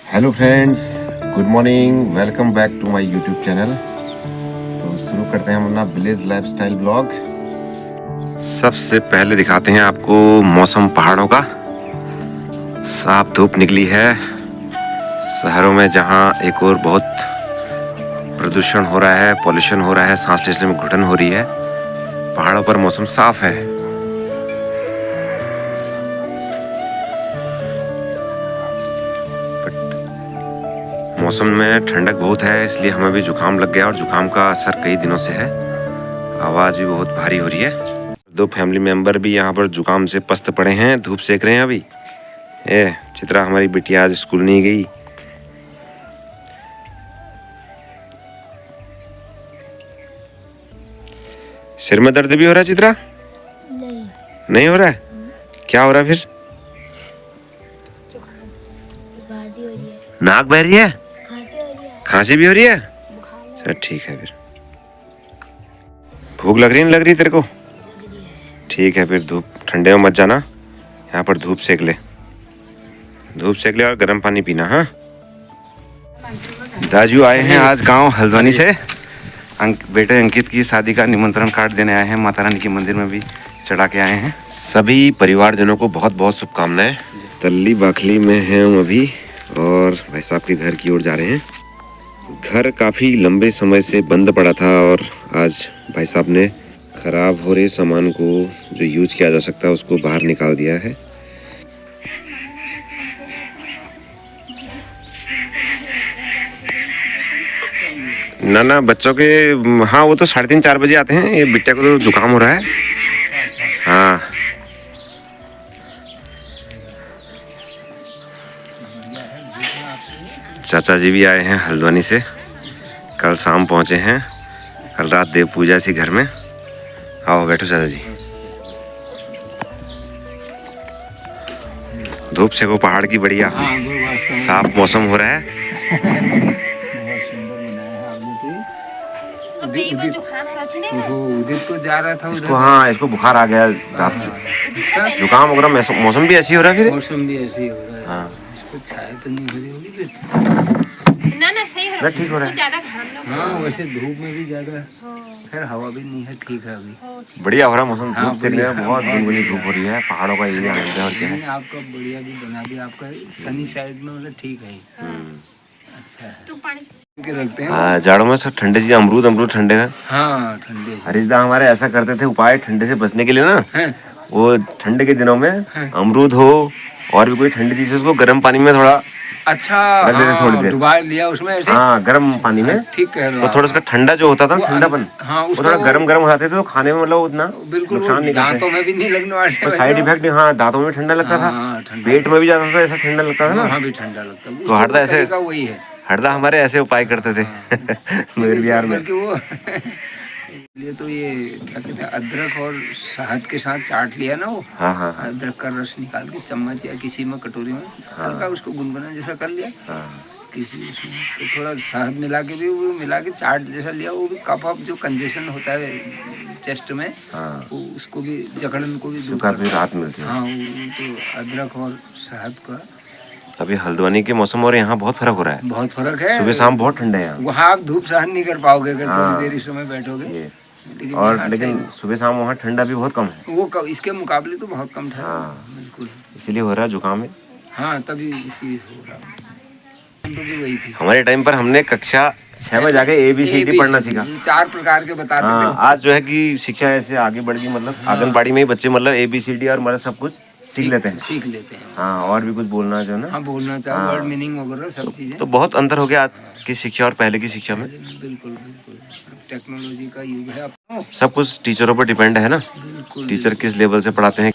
Hello friends, good morning. Welcome back to my YouTube channel. तो शुरू करते हैं हम अपना विलेज लाइफस्टाइल ब्लॉग। सबसे पहले दिखाते हैं आपको मौसम पहाड़ों का। साफ धूप निकली है। शहरों में जहां एक और बहुत प्रदूषण हो रहा है, पॉल्यूशन हो रहा है, सांस लेने में घुटन हो रही है, पहाड़ों पर मौसम साफ है। मौसम में ठंडक बहुत है, इसलिए हमें भी जुकाम लग गया और जुकाम का असर कई दिनों से है। आवाज़ भी बहुत भारी हो रही है। दो फैमिली मेंबर भी यहाँ पर जुकाम से पस्त पड़े हैं, धूप सेक रहे हैं अभी। चित्रा हमारी बिटिया आज स्कूल नहीं गई। सिर में दर्द भी हो रहा है चित्रा? नहीं हो रहा है? क्या हो रहा है फिर? खांसी हो रही है। नाक बह रही है? खांसी हो रही है। खांसी भी हो रही है? चल ठीक है फिर। भूख लग रही नहीं लग रही तेरे को? ठीक है फिर, धूप ठंडे में मत जाना, यहाँ पर धूप सेक ले। धूप सेक ले और गर्म पानी पीना। हाँ, दाजू आए हैं आज गांव हल्द्वानी से। बेटे अंकित की शादी का निमंत्रण कार्ड देने आए हैं। माता रानी के मंदिर में भी चढ़ा के आए हैं। सभी परिवारजनों को बहुत बहुत शुभकामनाएं। तल्ली बाखली में हैं हम अभी और भाई साहब के घर की ओर जा रहे हैं। घर काफ़ी लंबे समय से बंद पड़ा था और आज भाई साहब ने खराब हो रहे सामान को जो यूज किया जा सकता है उसको बाहर निकाल दिया है। ना बच्चों के, हाँ वो तो 3:30-4 बजे आते हैं। ये बिट्टा को तो जुकाम हो रहा है। हाँ, चाचा जी भी आए हैं हल्द्वानी से। कल शाम पहुंचे हैं। कल रात देव पूजा थी घर में। आओ बैठो चाचा जी। धूप से को पहाड़ की बढ़िया। साफ मौसम हो रहा है। उदित को जा रहा था इसको, हाँ इसको बुखार आ गया रात से। जुकाम वगैरह मौसम भी ऐसी हो रहा है फिर। मौसम भी ऐसे ही हो रहा है। हाँ, इसको छाया तो नहीं हो रही होगी फिर। ना सही हो रहा है, ठीक हो रहा है। ज्यादा घाम हाँ वैसे धूप में भी ज्यादा, खैर हवा भी नहीं है, ठीक है अभी। बढ़िया हो रहा है मौसम। हाँ, धूप से बहुत गुनगुनी धूप हो रही है। पहाड़ों का एरिया है और क्या है। आपका बढ़िया भी बना दिया, आपका सनी साइड में मतलब ठीक है। अच्छा है। तो पानी के रखते हैं। हाँ, जाड़ों में सब ठंडे चीज, अमरूद ठंडे हैं। हाँ ठंडे हरिदा हमारे ऐसा करते थे उपाय ठंडे से बचने के लिए ना। हैं। वो ठंडे के दिनों में अमरूद हो और भी कोई ठंडी चीज, उसको गर्म पानी में थोड़ा अच्छा, रख देते थोड़ी देर। डुबा लिया उसमें ऐसे। हाँ, गर्म पानी में। ठीक कह रहे हो तो थोड़ा उसका ठंडा जो होता था ना, वो ठंडापन, हाँ, वो उसको थोड़ा गरम गरम खाते थे तो खाने में मतलब उतना बिल्कुल नुकसान नहीं करते। दांतों में भी नहीं लगने वाले। तो साइड इफेक्ट नहीं। हाँ, दांतों में ठंडा लगता था, हाँ, ठंडा। पेट में भी जाता था, ऐसा ठंडा लगता था ना। वहाँ भी ठंडा लगता है। तो हरदा ऐसे, वही है। हरदा हमारे ऐसे उपाय करते थे मेरे बिहार में। बल्कि वो ये तो ये क्या कहते हैं, अदरक और शहद के साथ चाट लिया ना वो। हाँ हाँ हाँ अदरक का रस निकाल के चम्मच या किसी में कटोरी में हल्का उसको गुनगुना जैसा कर लिया हाँ। किसी उसमें, तो थोड़ा शहद मिला के भी वो मिला के चाट जैसा लिया। वो भी कफ अप जो कंजेशन होता है चेस्ट में, हाँ, वो उसको भी, जकड़न को भी दूर काफी करता है। राहत मिलती है। हाँ, वो तो अदरक और शहद का अभी हल्द्वानी के मौसम और यहाँ बहुत फर्क हो रहा है। बहुत फर्क है। सुबह शाम बहुत ठंडे हैं यहाँ। वहाँ आप धूप सहन नहीं कर पाओगे अगर हाँ। थोड़ी देर इस समय बैठोगे। ये लेकिन और यहाँ लेकिन से सुबह शाम वहाँ ठंडा भी बहुत कम है। वो इसके मुकाबले तो बहुत कम था। हाँ। बिल्कुल। इसीलिए हो रहा है जुकाम है। हाँ तभी इसी हो रहा तो भी वही थी। हमारे टाइम पर हमने कक्षा 6 में जाके ABCD पढ़ना सीखा। 4 प्रकार के बताते हाँ, थे। आज जो है कि शिक्षा ऐसे आगे बढ़ गई। मतलब आंगनबाड़ी में ही बच्चे मतलब ABCD और मतलब सब कुछ सीख लेते हैं। सीख लेते हैं। हाँ, और भी कुछ बोलना जो ना। हाँ बोलना चाहिए, वर्ड मीनिंग वगैरह सब चीजें। तो बहुत अंतर हो गया आज की शिक्षा और पहले की शिक्षा में। बिल्कुल बिल्कुल, टेक्नोलॉजी का युग है अब। सब कुछ टीचरों पर डिपेंड है ना। बिल्कुल। टीचर किस लेवल से पढ़ाते हैं,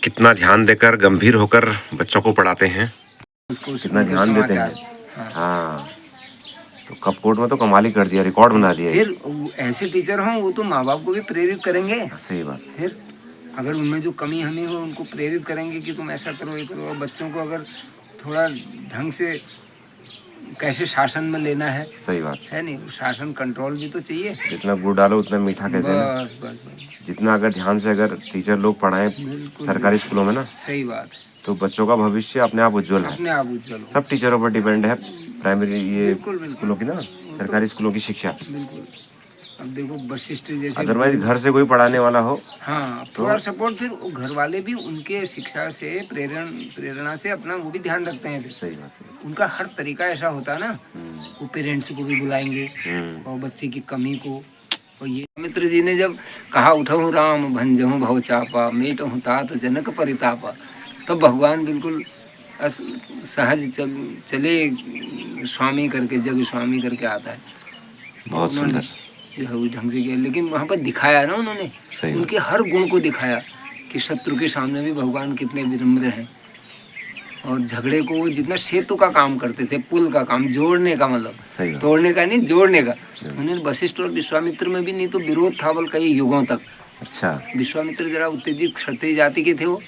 कितना ध्यान देकर गंभीर होकर बच्चों को पढ़ाते हैं, उसको कितना ध्यान देते हैं। हाँ। हाँ, तो कपकोट में तो कमाल ही कर दिया, रिकॉर्ड बना दिया। फिर ऐसे टीचर हों वो तो माँ बाप को भी प्रेरित करेंगे। सही बात। फिर अगर उनमें जो कमी हमी हो उनको प्रेरित करेंगे कि तुम ऐसा करो ये करो। और बच्चों को अगर थोड़ा ढंग से कैसे शासन में लेना है। सही बात है नहीं, शासन कंट्रोल भी तो चाहिए। जितना गुड़ डालो उतना मीठा कहते हैं ना। बस बस बस। जितना अगर ध्यान से अगर टीचर लोग पढ़ाएं बिल्कुल सरकारी स्कूलों में ना, सही बात है। तो बच्चों का भविष्य अपने आप उज्जवल है। अपने आप उज्जवल हो। सब टीचरों पर डिपेंड है, प्राइमरी ये बिल्कुल, बिल्कुल। स्कूलों की ना, सरकारी स्कूलों की शिक्षा। बिल्कुल। अब देखो वशिष्ठ जैसे अदरवाइज घर से कोई पढ़ाने वाला हो, हाँ थोड़ा सपोर्ट, फिर वो घर वाले भी उनके शिक्षा से प्रेरणा से अपना वो भी ध्यान रखते हैं। फिर सही बात है। उनका हर तरीका ऐसा होता है ना, वो पेरेंट्स को भी बुलाएंगे और बच्चे की कमी को। और ये मित्र जी ने जब कहा उठहु राम भंजहु भव चापा मेटहु तात जनक परितापा, तब भगवान बिल्कुल सहज चले स्वामी करके, जग स्वामी करके आता है। बहुत सुंदर जो है उस ढंग से किया, लेकिन वहाँ पर दिखाया ना उन्होंने, सही उनके हर गुण को दिखाया कि शत्रु के सामने भी भगवान कितने विनम्र हैं। और झगड़े को वो जितना सेतु का काम करते थे, पुल का काम, जोड़ने का, सही मतलब बात। तोड़ने का नहीं, जोड़ने का। उन्होंने वशिष्ठ और विश्वामित्र में भी नहीं तो विरोध था बल कई युगों तक। अच्छा। विश्वामित्र जरा उत्तेजित क्षत्रिय जाति के थे वो,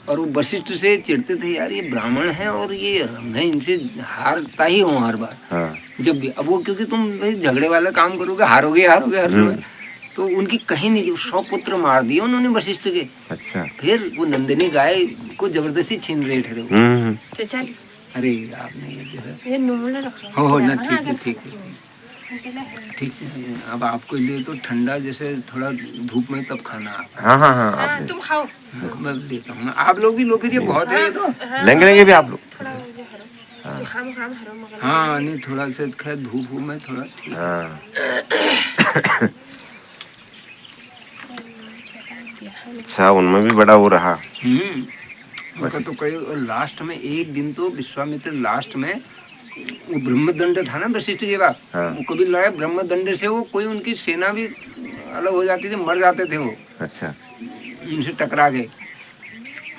और वो वशिष्ठ से चिढ़ते थे, यार ये ब्राह्मण है और ये मैं इनसे हारता ही हूँ हर बार। हाँ। जब भी अब वो, क्योंकि तुम भाई झगड़े वाला काम करोगे, हारोगे हारोगे हारोगे, तो उनकी कहीं नहीं, 100 पुत्र मार दिए उन्होंने वशिष्ठ के। अच्छा। फिर वो नंदिनी गाय को जबरदस्ती छीन रहे थे वो। तो चल अरे आपने ये जो है ये नॉर्मल रख लो। हो ना, ठीक है ठीक है ठीक से। अब आपको लिए तो ठंडा जैसे थोड़ा धूप में तब खाना आप। हाँ हाँ हाँ, आप तुम खाओ। मैं देता हूँ, आप लोग भी लो, फिर ये बहुत है ये तो। लेंगे भी आप लोग। थोड़ा जो हरो जो खाम खाम हरो मगर हाँ नहीं, थोड़ा सा खैर धूप में थोड़ा ठीक है। हाँ। अच्छा, उनमें भी बड़ा वो रहा। उनका तो कई, लास्ट में एक दिन तो विश्वामित्र लास्ट में वो ब्रह्मदंड था ना वशिष्ठ के बाद, हाँ। वो कभी लड़ाई ब्रह्मदंड से, वो कोई उनकी सेना भी अलग हो जाती थी, मर जाते थे वो, अच्छा। उनसे टकरा गए।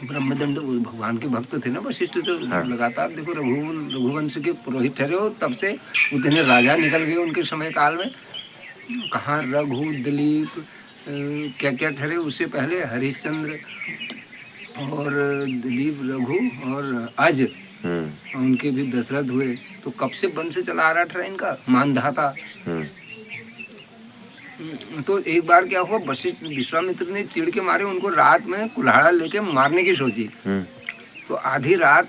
ब्रह्मदंड वो भगवान के भक्त थे ना वशिष्ठ, तो लगातार देखो रघुवंश के पुरोहित ठहरे हो, तब से उतने राजा निकल गए उनके समय काल में। कहाँ रघु, दिलीप, क्या क्या ठहरे, उससे पहले हरिश्चंद्र और दिलीप, रघु और अज, उनके भी दशरथ हुए। तो कब से वंश चला आ रहा था इनका, मानधाता। तो एक बार क्या हुआ, वशिष्ठ विश्वामित्र ने चिढ़ के मारे उनको रात में कुल्हाड़ा लेके मारने की सोची। तो आधी रात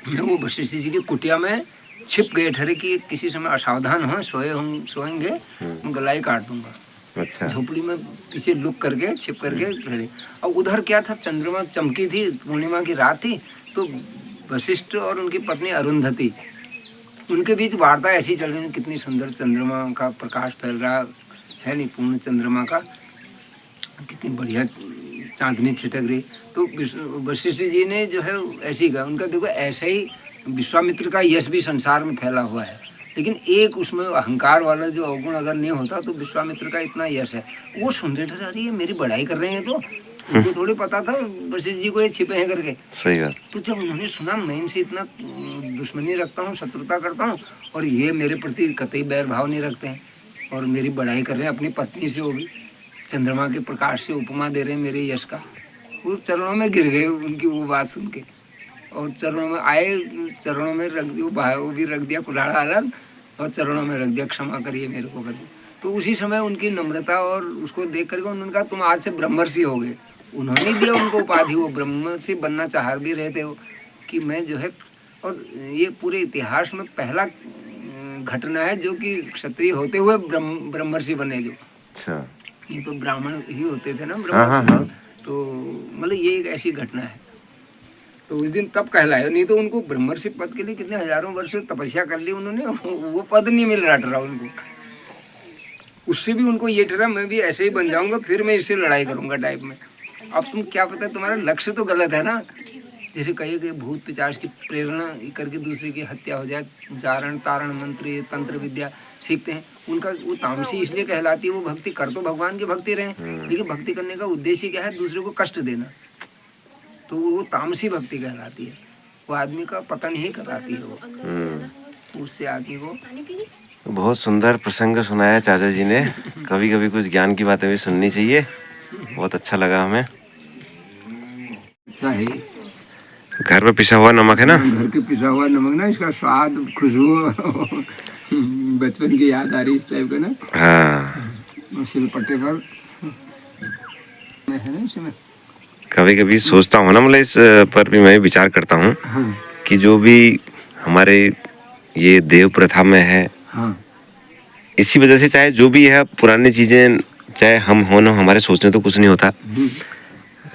में वो वशिष्ठ जी की कुटिया में छिप गए ठहरे कि किसी समय असावधान हो सोएंगे गलाई काट दूंगा। अच्छा। झोपड़ी में पीछे लुक करके छिप करके ठहरे। और उधर क्या था, चंद्रमा चमकी थी, पूर्णिमा की रात थी। तो वशिष्ठ और उनकी पत्नी अरुंधति, उनके बीच वार्ता ऐसी चल रही है, कितनी सुंदर चंद्रमा का प्रकाश फैल रहा है, नहीं पूर्ण चंद्रमा का, कितनी बढ़िया चांदनी छिटक रही। तो वशिष्ठ जी ने जो है ऐसे ही कहा, उनका देखो ऐसे ही विश्वामित्र का यश भी संसार में फैला हुआ है, लेकिन एक उसमें अहंकार वाला जो अवगुण अगर नहीं होता तो विश्वामित्र का इतना यश है। वो सुन रहे थे, अरे ये मेरी बढ़ाई कर रहे हैं, तो उनको थोड़ी पता था वशिष्ठ जी को ये छिपे हैं करके। सही बात। तो जब उन्होंने सुना मैं इनसे इतना दुश्मनी रखता हूँ, शत्रुता करता हूँ, और ये मेरे प्रति कतई बैर भाव नहीं रखते हैं और मेरी बढ़ाई कर रहे हैं अपनी पत्नी से, वो भी चंद्रमा के प्रकाश से उपमा दे रहे हैं मेरे यश का, वो चरणों में गिर गए उनकी वो बात सुन के, और चरणों में आए, चरणों में रख दिया, वो भी रख दिया कुल्हाड़ा अलग, और चरणों में रख दिया, क्षमा करिए मेरे को करिए। तो उसी समय उनकी नम्रता और उसको देख करके उन्होंने कहा तुम आज से ब्रह्मर्षि हो गए। उन्होंने दिया उनको उपाधि, वो ब्रह्मर्षि बनना चाह भी रहे थे वो, कि मैं जो है, और ये पूरे इतिहास में पहला घटना है जो कि क्षत्रिय होते हुए ब्रह्मर्षि बने जो। अच्छा। नहीं तो ब्राह्मण ही होते थे ना ब्रह्मर्षि। तो मतलब ये एक ऐसी घटना है। तो उस दिन तब कहलाया, नहीं तो उनको ब्रह्मर्षि पद के लिए कितने हजारों वर्ष तपस्या कर ली उन्होंने, वो पद नहीं मिल रहा उनको। उससे भी उनको ये ठहरा मैं भी ऐसे ही बन जाऊंगा, फिर मैं इससे लड़ाई करूंगा टाइप में। अब तुम क्या पता, तुम्हारा लक्ष्य तो गलत है ना। जैसे कहिए कि भूत पिशाच की प्रेरणा करके दूसरे की हत्या हो जाए, जारण तारण मंत्र ये तंत्र विद्या सीखते हैं, उनका वो तामसी इसलिए कहलाती है। वो भक्ति कर तो भगवान की भक्ति रहे, लेकिन भक्ति करने का उद्देश्य क्या है, दूसरे को कष्ट देना, तो वो तामसी भक्ति कहलाती है। वो आदमी का पतन ही कराती है वो, उससे आदमी को। बहुत सुंदर प्रसंग सुनाया चाचा जी ने। कभी कभी कुछ ज्ञान की बातें भी सुननी चाहिए, बहुत अच्छा लगा हमें। अच्छा है, घर पे पिसा हुआ नमक है ना, घर के पिसा हुआ नमक ना, इसका स्वाद खुशबू बचपन की याद आ रही इस टाइप का ना। हाँ। सिलपट्टे पर है ना इसमें। कभी कभी सोचता हूँ ना, मतलब इस पर भी मैं विचार करता हूँ हाँ कि जो भी हमारे ये देव प्रथा में है, हाँ इसी वजह से चाहे जो भी है पुरानी चीजें, चाहे हम हो ना, हमारे सोचने तो कुछ नहीं होता,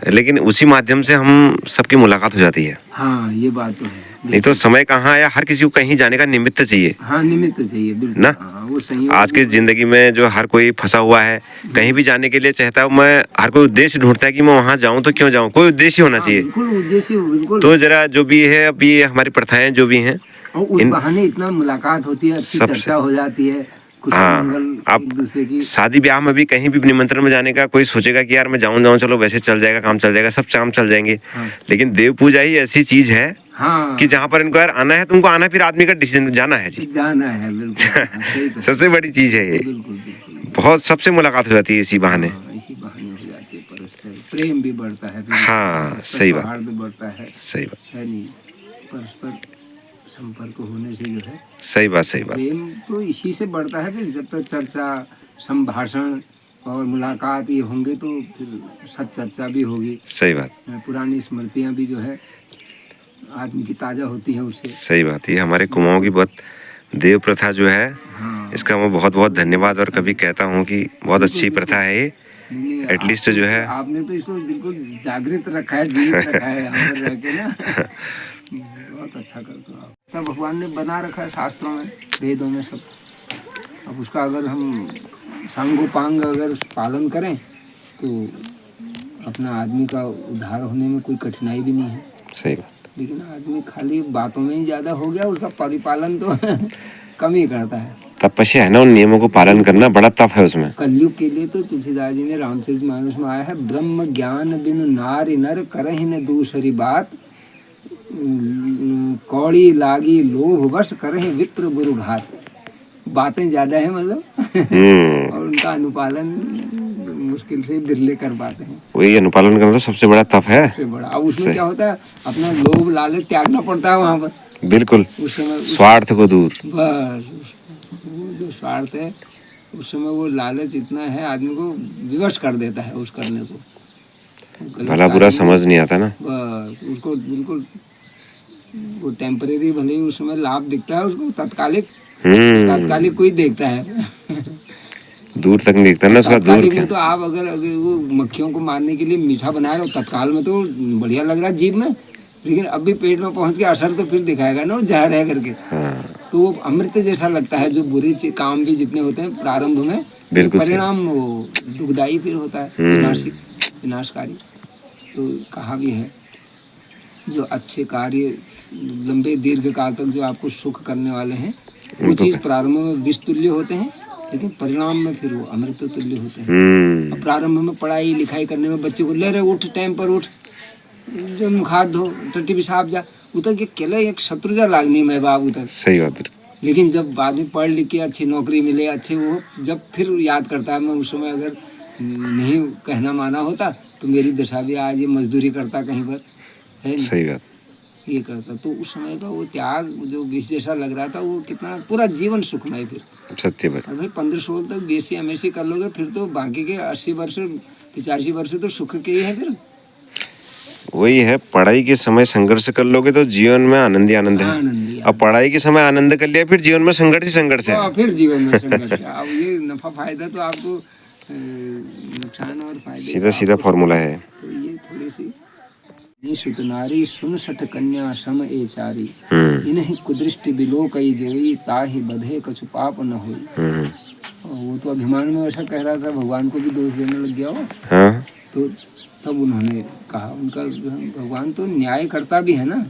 लेकिन उसी माध्यम से हम सबकी मुलाकात हो जाती है। हाँ, ये बात तो है। नहीं तो समय कहाँ आया, हर किसी को कहीं जाने का निमित्त चाहिए हाँ, निमित्त चाहिए बिल्कुल ना। हाँ, वो सही आज की जिंदगी में जो हर कोई फंसा हुआ है, कहीं भी जाने के लिए चाहता है, मैं हर कोई उद्देश्य ढूंढता है कि मैं वहां जाऊं तो क्यों जाऊं, कोई उद्देश्य होना चाहिए। बिल्कुल उद्देश्य बिल्कुल। तो जरा जो भी है अभी ये हमारी प्रथाएं जो भी हैं, और उस बहाने इतना मुलाकात होती है, अच्छी चर्चा हो जाती है, कुछ मंगल आप एक दूसरे की। शादी ब्याह में भी कहीं भी निमंत्रण में जाने का कोई सोचेगा कि यार मैं जाऊं, चलो वैसे चल जाएगा, काम चल जाएगा, सब काम चल जाएंगे। लेकिन देव पूजा ही ऐसी चीज है हाँ कि जहाँ पर इनको यार आना है, तुमको आना, फिर आदमी का डिसीजन जाना है जी, जाना है बिल्कुल। हाँ, सही कहा। सबसे बड़ी चीज है ये। बिल्कुल बिल्कुल। बहुत सबसे मुलाकात हो जाती है इसी बहाने। हाँ, इसी बहाने हो जाती है, परस्पर प्रेम भी बढ़ता है, फिर हाँ, परस्पर सही बात। सौहार्द बढ़ता है सही बात, नहीं, परस्पर संपर्क होने से जो है सही बात, सही बात। प्रेम तो इसी से बढ़ता है। फिर जब तक चर्चा, संभाषण और मुलाकात ये होंगे तो फिर सच्चर्चा भी होगी, सही बात, पुरानी स्मृतियाँ भी जो है आदमी की ताज़ा होती हैं उससे। सही बात। ये हमारे कुमाऊं की बहुत देव प्रथा जो है, हाँ इसका मैं बहुत बहुत धन्यवाद और कभी कहता हूँ कि बहुत अच्छी प्रथा है ये। नहीं, एटलीस्ट जो है आपने तो इसको बिल्कुल जागृत रखा है, जीवित रखा है यहाँ पर रह के ना। बहुत अच्छा करते हो आप। सब भगवान ने बना रखा है शास्त्रों में, वेदों में सब। अब उसका अगर हम सांगोपांग अगर पालन करें तो अपना आदमी का उद्धार होने में कोई कठिनाई भी नहीं है। सही बात। लेकिन आदमी खाली बातों में ही ज़्यादा हो गया, उसका परिपालन तो कम ही करता है। तपस्या है ना, उन नियमों को पालन करना बड़ा तप है उसमें। कलयुग के लिए तो तुलसीदास जी ने रामचरितमानस में आया है, ब्रह्म ज्ञान बिनु नारी नर करहि न दूसरी बात, कौड़ी लागी लोभ वश करहि विप्र गुरु घात। बातें ज्यादा है मतलब और उनका अनुपालन मुश्किल से बिरले कर पाते हैं। वही अनुपालन करना तो सबसे बड़ा तप है। सबसे बड़ा। अब उसमें क्या होता है, अपना लोभ लालच त्यागना पड़ता है वहाँ पर। बिल्कुल, उस समय स्वार्थ को दूर। बस वो जो स्वार्थ है उस समय वो लालच इतना है, आदमी को विवश कर देता है उस करने को। भला बुरा समझ नहीं आता ना। बस उसको बिल्कुल वो टेम्परेरी भले ही उस समय लाभ दिखता है उसको, तात्कालिक कोई देखता है दूर तक नहीं दिखता ना उसका, दूर क्या। में तो आप अगर वो मक्खियों को मारने के लिए मीठा बना रहे हो, तत्काल में तो बढ़िया लग रहा है जीभ में, लेकिन अभी पेट में पहुंच के असर तो फिर दिखाएगा ना वो जहर है करके। तो वो अमृत जैसा लगता है। जो बुरे काम भी जितने होते हैं प्रारंभ में, परिणाम वो दुखदायी फिर होता है, विनाशकारी। तो कहा भी है जो अच्छे कार्य लंबे दीर्घ काल तक जो आपको सुख करने वाले हैं, वो चीज प्रारंभ में विष तुल्य होते हैं, लेकिन परिणाम में फिर वो अमृत तुल्य होते हैं। प्रारंभ में पढ़ाई लिखाई करने में बच्चे को ले रहे उठ, टाइम पर उठ, जो मुखात धो, टट्टी पिशाब जा, उतर के केले एक शत्रुजा लागनी में बाबू तक। सही बात। लेकिन जब बाद में पढ़ लिख के अच्छी नौकरी मिले, अच्छे वो जब फिर याद करता है, मैं उस समय अगर नहीं कहना माना होता तो मेरी दशा भी आज ये मजदूरी करता कहीं पर, है नहीं? सही बात। ये करता तो उस समय का वो त्याग जो विष जैसा लग रहा था, वो कितना पूरा जीवन सुखमय। फिर सत्य बात। भाई 15-16 तक BSc MSc कर लोगे, फिर तो बाकी के 80 वर्ष 85 वर्ष तो सुख के ही है। फिर वही है, पढ़ाई के समय संघर्ष कर लोगे तो जीवन में आनंद ही आनंद है। अब पढ़ाई के समय आनंद कर लिया, फिर जीवन में संघर्ष ही संघर्ष है। फिर जीवन में संघर्ष है। अब ये नफा फायदा तो आपको, नुकसान और फायदे सीधा सीधा फॉर्मूला है। तो ये थोड़ी सी सुत नारी सुन सठ कन्या सम ए चारी, इन्हीं कुदृष्टि बिलो कई जोई, ताहि बधे कछु पाप न होई। वो तो अभिमान में ऐसा कह रहा था, भगवान को भी दोष देने लग गया हो। हाँ? तो तब उन्होंने कहा, उनका भगवान तो न्याय करता भी है ना।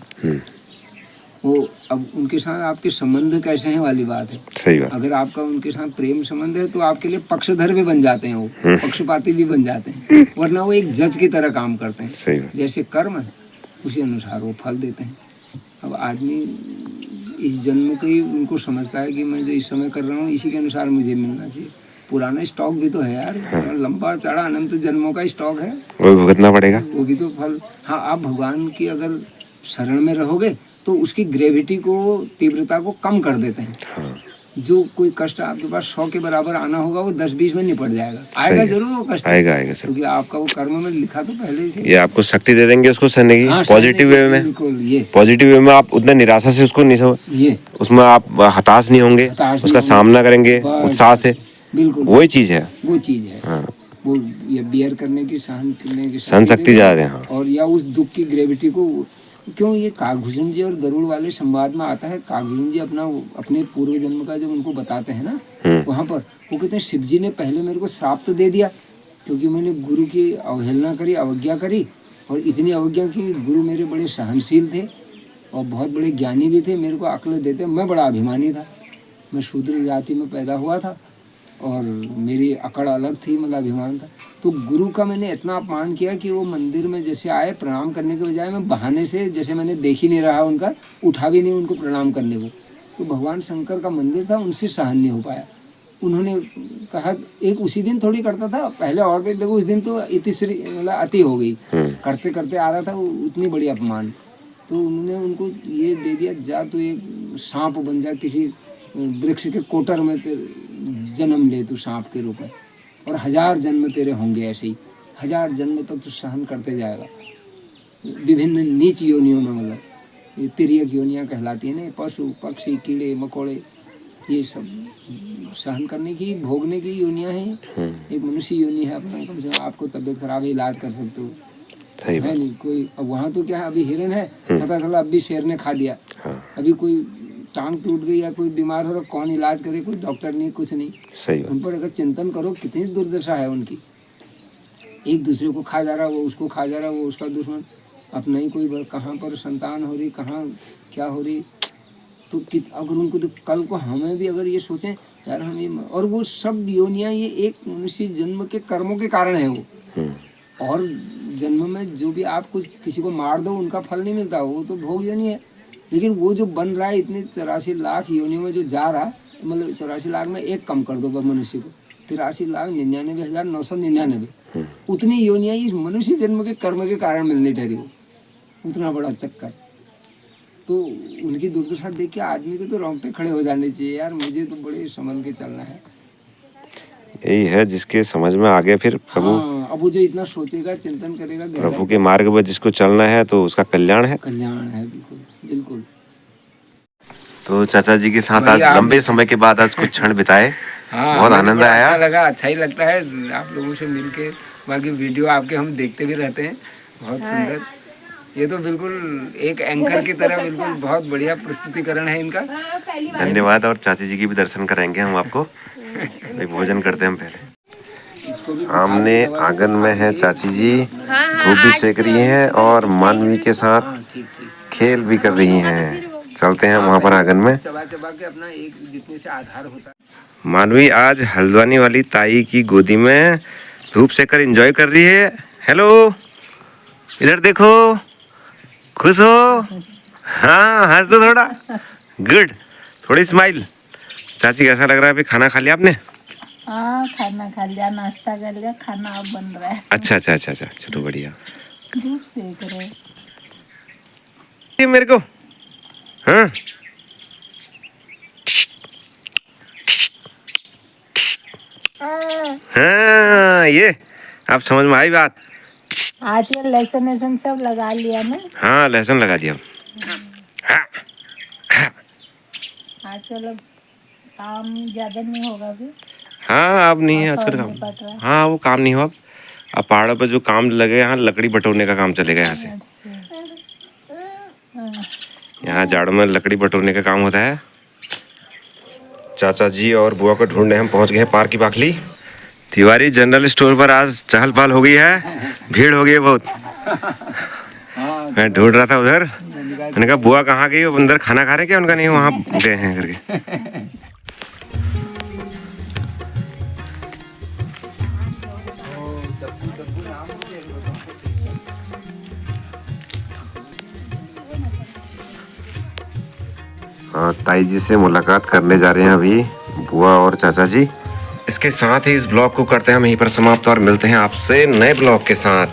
वो अब उनके साथ आपके संबंध कैसे हैं वाली बात है। सही बात। अगर आपका उनके साथ प्रेम संबंध है तो आपके लिए पक्षधर भी बन जाते हैं, वो पक्षपाती भी बन जाते हैं, वरना वो एक जज की तरह काम करते हैं। सही बात। जैसे कर्म है उसी अनुसार वो फल देते हैं। अब आदमी इस जन्म को ही उनको समझता है कि मैं जो इस समय कर रहा हूँ इसी के अनुसार मुझे मिलना चाहिए। पुराना स्टॉक भी तो है यार, लंबा चढ़ा अनंत जन्मों का स्टॉक है, वो भुगतना पड़ेगा, वो भी तो फल। हाँ, आप भगवान की अगर शरण में रहोगे तो उसकी ग्रेविटी को, तीव्रता को कम कर देते हैं। जो कोई कष्ट आपके पास 100 के बराबर आना होगा वो 10-20 में निपट जाएगा। आएगा जरूर वो कष्ट, आएगा आएगा सर। क्योंकि आपका वो कर्म में लिखा तो पहले से। ये आपको शक्ति दे देंगे उसको सहने की, हाँ, पॉजिटिव वे में। बिल्कुल, ये पॉजिटिव वे में आप उतना निराशा से उसको नहीं सो, ये उसमें आप हताश नहीं होंगे, हताश उसका नहीं सामना करेंगे बस, उत्साह से। बिल्कुल वही चीज है। वो चीज है। हाँ। वो ये बियर करने की, सहन करने की सहन शक्ति ज्यादा है। हाँ। और या उस दुख की ग्रेविटी को, क्यों ये काकभूषण जी और गरुड़ वाले संवाद में आता है, काकभूषण जी अपने पूर्व जन्म का जब उनको बताते हैं ना, वहाँ पर वो कहते हैं शिव जी ने पहले मेरे को श्राप तो दे दिया, क्योंकि मैंने गुरु की अवहेलना करी, अवज्ञा करी, और इतनी अवज्ञा की। गुरु मेरे बड़े सहनशील थे और बहुत बड़े ज्ञानी भी थे, मेरे को अक्ल देते। मैं बड़ा अभिमानी था, मैं शूद्र जाति में पैदा हुआ था और मेरी अकड़ अलग थी, मतलब अभिमान था। तो गुरु का मैंने इतना अपमान किया कि वो मंदिर में जैसे आए प्रणाम करने के बजाय मैं बहाने से, जैसे मैंने देख ही नहीं रहा उनका, उठा भी नहीं उनको प्रणाम करने को। तो भगवान शंकर का मंदिर था, उनसे सहन नहीं हो पाया। उन्होंने कहा, एक उसी दिन थोड़ी करता था, पहले और भी, देखो उस दिन तो इतिश्री मतलब अति हो गई, करते करते आ रहा था वो, उतनी बड़ी अपमान। तो उन्होंने उनको ये दे दिया, जा तो एक सांप बन जा, किसी वृक्ष के कोटर में जन्म ले तू सांप के रूप में, और 1000 जन्म तेरे होंगे ऐसे ही, 1000 जन्म तक तू सहन करते जाएगा विभिन्न नीच योनियों में। मतलब ये तिर्यक योनियाँ कहलाती है ना, पशु पक्षी कीड़े मकोड़े, ये सब सहन करने की, भोगने की योनियाँ हैं। एक मनुष्य योनि है अपना, कम से कम आपको तबीयत खराब है, इलाज कर सकते हो, है नहीं कोई। अब वहाँ तो क्या है, अभी हिरन है, पता चला अभी शेर ने खा दिया, अभी कोई टांग टूट गई या कोई बीमार हो तो कौन इलाज करे, कोई डॉक्टर नहीं, कुछ नहीं। सही। उन पर अगर चिंतन करो कितनी दुर्दशा है उनकी, एक दूसरे को खा जा रहा, वो उसको खा जा रहा, वो उसका दुश्मन, अपना ही कोई कहाँ पर संतान हो रही, कहाँ क्या हो रही। तो अगर उनको तो कल को हमें भी अगर ये सोचें यार हम ये, और वो सब योनियाँ ये एक मनुष्य जन्म के कर्मों के कारण है वो। और जन्म में जो भी आप कुछ किसी को मार दो उनका फल नहीं मिलता, वो तो भोग योनि है। लेकिन वो जो बन रहा है इतने 84 लाख योनियों में जो जा रहा है, मतलब 84 लाख में एक कम कर दो मनुष्य को, 83,99,999, उतनी योनियाँ इस मनुष्य जन्म के कर्म के कारण मिलने ठहरी हो, उतना बड़ा चक्कर। तो उनकी दुर्दशा देख के आदमी के तो रोंगटे खड़े हो जाने चाहिए, यार मुझे तो बड़े संभल के चलना है। यही है जिसके समझ में आ गया फिर प्रभु। हाँ, अब वो जो इतना सोचेगा, चिंतन करेगा, प्रभु के मार्ग पर जिसको चलना है तो उसका कल्याण है। कल्याण है, बिल्कुल बिल्कुल। तो चाचा जी के साथ आज लंबे समय के बाद आज कुछ क्षण बिताए, बहुत आनंद आया। अच्छा लगा, अच्छा ही लगता है आप लोगों से मिलके। बाकी वीडियो आपके हम देखते भी रहते हैं, बहुत सुंदर। ये तो बिल्कुल एक एंकर की तरह बिल्कुल बहुत बढ़िया प्रस्तुतिकरण है इनका। धन्यवाद। और चाची जी की भी दर्शन कराएंगे हम आपको। भोजन करते हैं हम पहले। सामने आंगन में है चाची जी, धूप भी सेक रही हैं और मानवी के साथ खेल भी कर रही हैं। चलते हैं वहाँ पर आंगन में। चबा चबा के अपना एक जितने से आधार होता है। मानवी आज हल्द्वानी वाली ताई की गोदी में धूप सेकर एंजॉय कर रही है। हेलो, इधर देखो, खुश हो? हाँ, हंस दो थोड़ा। गुड, थोड़ी स्माइल। चाची कैसा लग रहा है? अभी खाना खा लिया आपने? हाँ, खाना खा लिया, नाश्ता कर लिया, खाना अब बन रहा है। अच्छा अच्छा अच्छा अच्छा, चलो बढ़िया। धूप सेक रहे ये मेरे को, हाँ हाँ, ये आप समझ में आई बात। आजकल लहसुन वहसुन सब लगा लिया ना। हाँ, लहसुन लगा दिया। आजकल अब काम ज्यादा नहीं होगा भी। हाँ, अब नहीं है आजकल काम। हाँ, वो काम नहीं हो अब पहाड़ों पर जो काम लगे, यहाँ लकड़ी बटोरने का काम चलेगा यहाँ से। यहाँ जाड़ों में लकड़ी बटोरने का काम होता है। चाचा जी और बुआ को ढूंढने हम पहुँच गए हैं पार्क की बाखली। तिवारी जनरल स्टोर पर आज चहल पहल हो गई है, भीड़ हो गई है बहुत। मैं ढूंढ रहा था उधर, मैंने कहा बुआ कहाँ गई, वो अंदर खाना खा रहे क्या? उनका नहीं, वहाँ गए हैं करके। हाँ, ताई जी से मुलाकात करने जा रहे हैं अभी बुआ और चाचा जी। इसके साथ ही इस ब्लॉग को करते हैं हम यहीं पर समाप्त और मिलते हैं आपसे नए ब्लॉग के साथ।